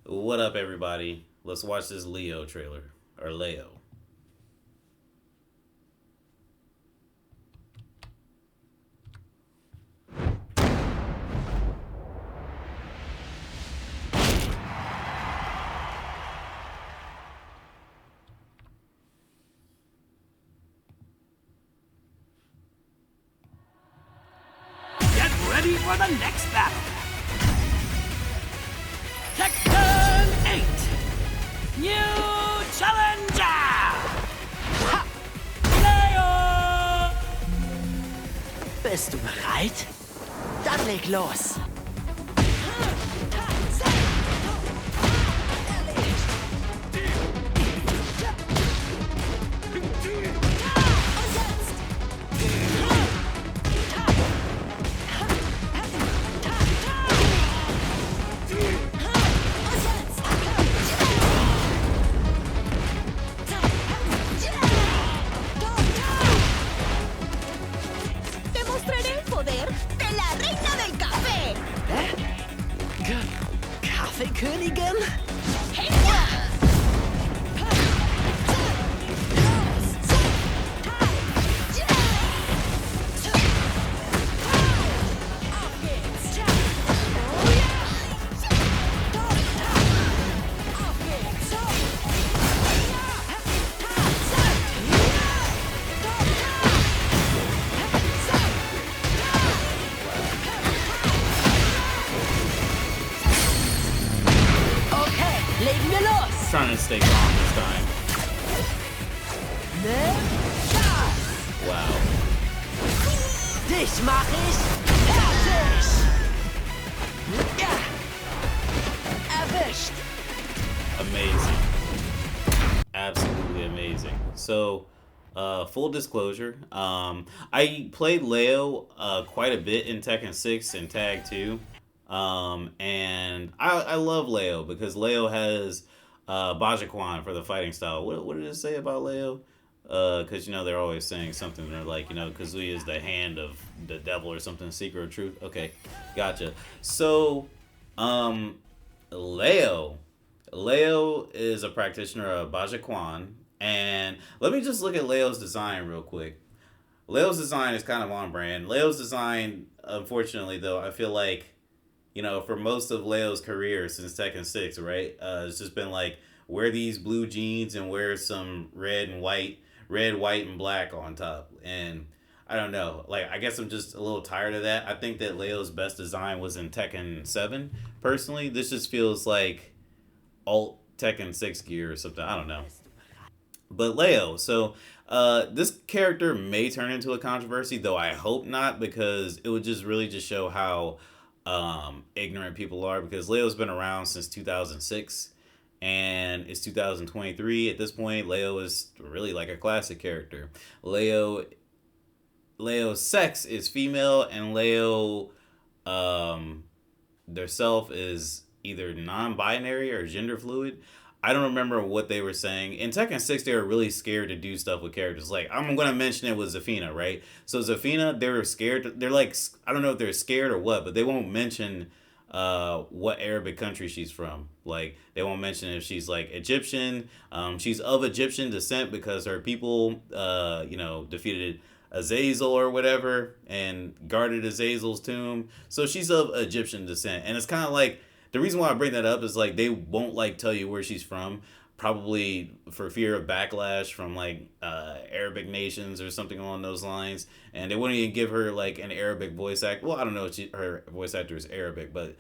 What up, everybody? Let's watch this Leo trailer. Or Leo. Get ready for the next battle! Tekken 8! New Challenger! Ha! Leo! Bist du bereit? Dann leg los. Demostraré el poder de la reina del café. Kaffeekönigin? Okay, legen wir los. Trying to stay calm this time. Ne? Das. Wow. Dich mach ich fertig. Ja. Erwischt. Amazing. Absolutely amazing. So, full disclosure, I played Leo quite a bit in Tekken 6 and Tag 2. And I love Leo because Leo has Bajiquan for the fighting style. What did it say about Leo? Because they're always saying something. They're like, Kazooie is the hand of the devil or something, secret or truth. Okay, gotcha. So, Leo. Leo is a practitioner of Bajiquan. And let me just look at Leo's design real quick. Leo's design is kind of on brand. Leo's design, unfortunately, though, I feel like, for most of Leo's career since Tekken 6, right? It's just been like, wear these blue jeans and wear some red, white, and black on top. And I don't know. Like, I guess I'm just a little tired of that. I think that Leo's best design was in Tekken 7. Personally, this just feels like alt Tekken 6 gear or something. I don't know. But Leo, so this character may turn into a controversy, though I hope not, because it would just really just show how ignorant people are. Because Leo's been around since 2006, and it's 2023 at this point. Leo is really like a classic character. Leo's sex is female, and Leo, their self is either non-binary or gender fluid. I don't remember what they were saying. In Tekken 6, they were really scared to do stuff with characters. Like, I'm going to mention it with Zafina, right? So Zafina, they were scared. They're like, I don't know if they're scared or what, but they won't mention what Arabic country she's from. Like, they won't mention if she's, like, Egyptian. She's of Egyptian descent because her people, defeated Azazel or whatever and guarded Azazel's tomb. So she's of Egyptian descent. And it's kind of like, the reason why I bring that up is like they won't like tell you where she's from, probably for fear of backlash from like Arabic nations or something along those lines. And they wouldn't even give her like an Arabic voice act. Well, I don't know if her voice actor is Arabic, but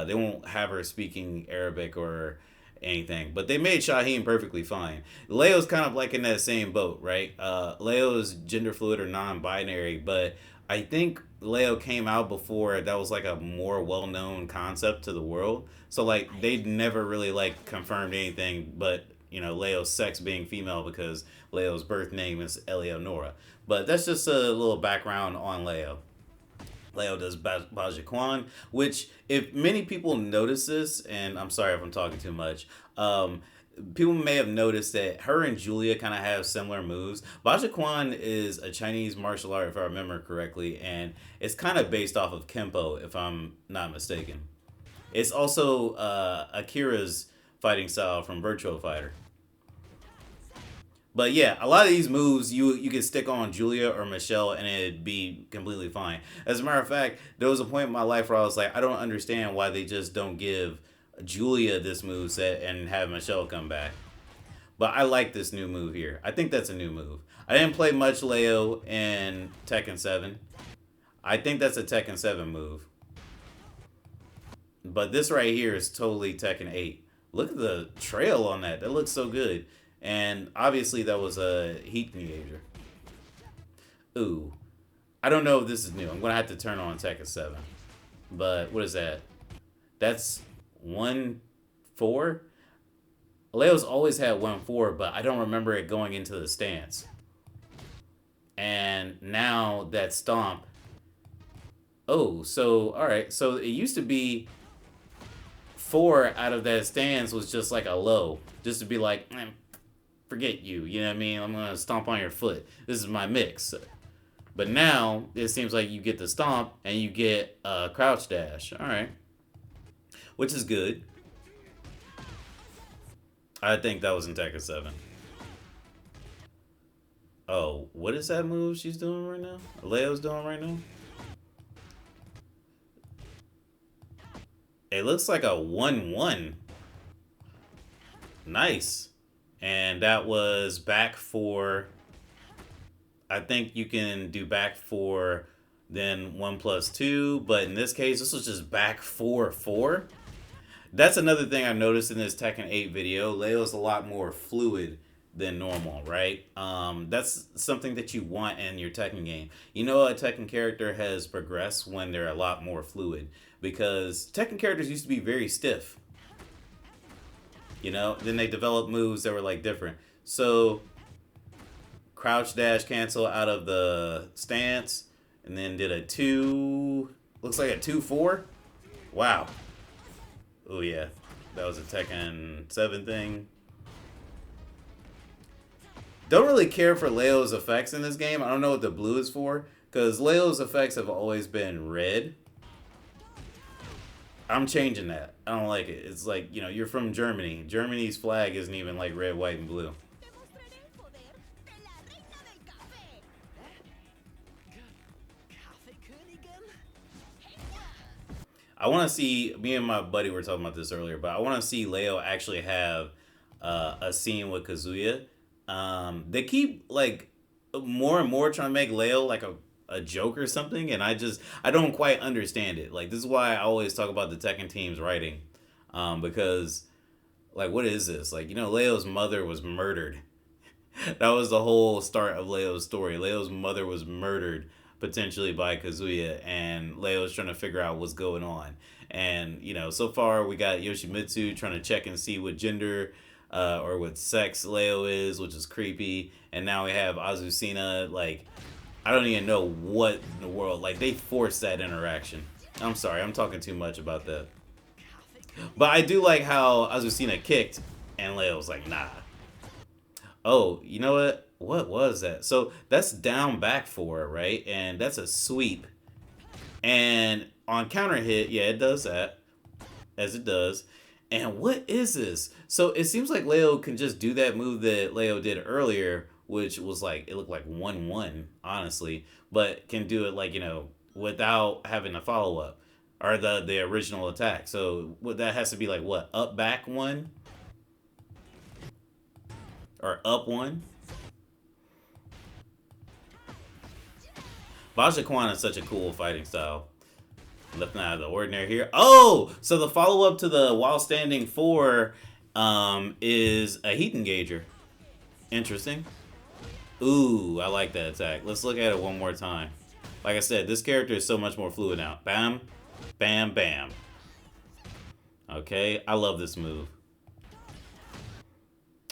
they won't have her speaking Arabic or anything. But they made Shaheen perfectly fine. Leo's kind of like in that same boat, right? Leo's gender fluid or non-binary, but I think Leo came out before that was like a more well known concept to the world. So like they never really like confirmed anything but Leo's sex being female because Leo's birth name is Eleonora. But that's just a little background on Leo. Leo does Bajiquan, which if many people notice this, and I'm sorry if I'm talking too much, people may have noticed that her and Julia kind of have similar moves. Bajiquan is a Chinese martial art, if I remember correctly, and it's kind of based off of Kempo, if I'm not mistaken. It's also Akira's fighting style from Virtua Fighter. But yeah, a lot of these moves you could stick on Julia or Michelle and it'd be completely fine. As a matter of fact, there was a point in my life where I was like, I don't understand why they just don't give Julia this move set and have Michelle come back. But I like this new move here. I think that's a new move. I didn't play much Leo in Tekken 7. I think that's a Tekken 7 move. But this right here is totally Tekken 8. Look at the trail on that. That looks so good. And obviously that was a heat engager. Ooh. I don't know if this is new. I'm going to have to turn on Tekken 7. But what is that? That's 1-4? Leo's always had 1-4, but I don't remember it going into the stance. And now that stomp. Oh, so, alright. So it used to be 4 out of that stance was just like a low. Just to be like, forget you. You know what I mean? I'm going to stomp on your foot. This is my mix. But now, it seems like you get the stomp and you get a crouch dash. Alright. Which is good. I think that was in Tekken 7. Oh, what is that move she's doing right now? Leo's doing right now? It looks like a 1-1. Nice. And that was back for... I think you can do back for then 1+2. But in this case, this was just back 4-4. That's another thing I noticed in this Tekken 8 video. Leo's a lot more fluid than normal, right? That's something that you want in your Tekken game. You know, a Tekken character has progressed when they're a lot more fluid. Because Tekken characters used to be very stiff. You know? Then they developed moves that were like different. So, crouch dash cancel out of the stance. And then did a 2... Looks like a 2-4? Wow. Oh yeah, that was a Tekken 7 thing. Don't really care for Leo's effects in this game. I don't know what the blue is for, because Leo's effects have always been red. I'm changing that. I don't like it. It's like, you know, you're from Germany. Germany's flag isn't even like red, white, and blue. I want to see, me and my buddy were talking about this earlier, but I want to see Leo actually have a scene with Kazuya. They keep, like, more and more trying to make Leo, like, a joke or something, and I don't quite understand it. Like, this is why I always talk about the Tekken team's writing, because, like, what is this? Like, you know, Leo's mother was murdered. That was the whole start of Leo's story. Leo's mother was murdered potentially by Kazuya, and Leo's trying to figure out what's going on. And, you know, so far we got Yoshimitsu trying to check and see what gender or what sex Leo is, which is creepy. And now we have Azucena. Like, I don't even know what in the world. Like, they forced that interaction. I'm sorry, I'm talking too much about that. But I do like how Azucena kicked, and Leo's like, nah. Oh, you know what? What was that? So that's down back 4, right? And that's a sweep. And on counter hit, yeah, it does that. As it does. And what is this? So it seems like Leo can just do that move that Leo did earlier, which was like, it looked like 1-1, honestly. But can do it like, you know, without having a follow-up. Or the original attack. So that has to be like, what? Up back 1? Or up 1? Bajakwan is such a cool fighting style. Nothing out of the ordinary here. Oh! So the follow-up to the while standing 4 is a heat engager. Interesting. Ooh, I like that attack. Let's look at it one more time. Like I said, this character is so much more fluid now. Bam, bam, bam. Okay, I love this move.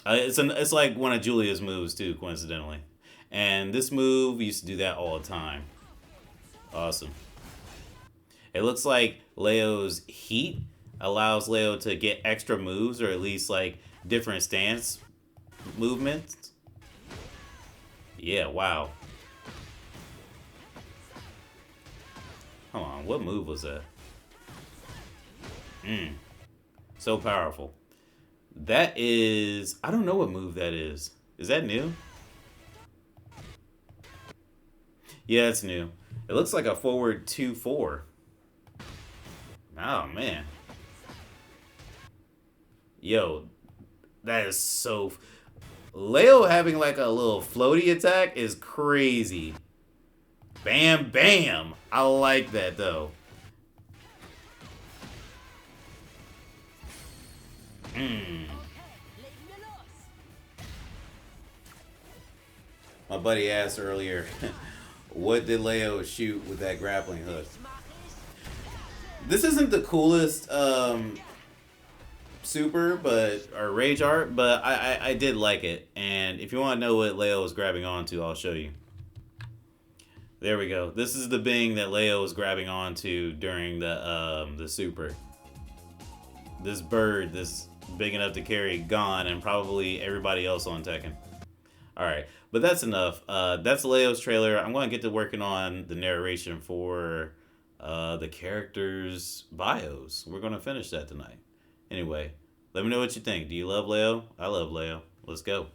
It's like one of Julia's moves too, coincidentally. And this move, we used to do that all the time. Awesome. It looks like Leo's heat allows Leo to get extra moves, or at least like different stance movements. Yeah, wow. Hold on, what move was that? So powerful. That is... I don't know what move that is. Is that new? Yeah, it's new. It looks like a forward 2-4. Oh, man. Yo, that is so... Leo having like a little floaty attack is crazy. Bam, bam. I like that, though. My buddy asked earlier, what did Leo shoot with that grappling hook? This isn't the coolest super, but or rage art, but I did like it. And if you want to know what Leo was grabbing onto, I'll show you. There we go. This is the Bing that Leo was grabbing onto during the super. This bird, this big enough to carry Gon and probably everybody else on Tekken. Alright, but that's enough. That's Leo's trailer. I'm going to get to working on the narration for the characters' bios. We're going to finish that tonight. Anyway, let me know what you think. Do you love Leo? I love Leo. Let's go.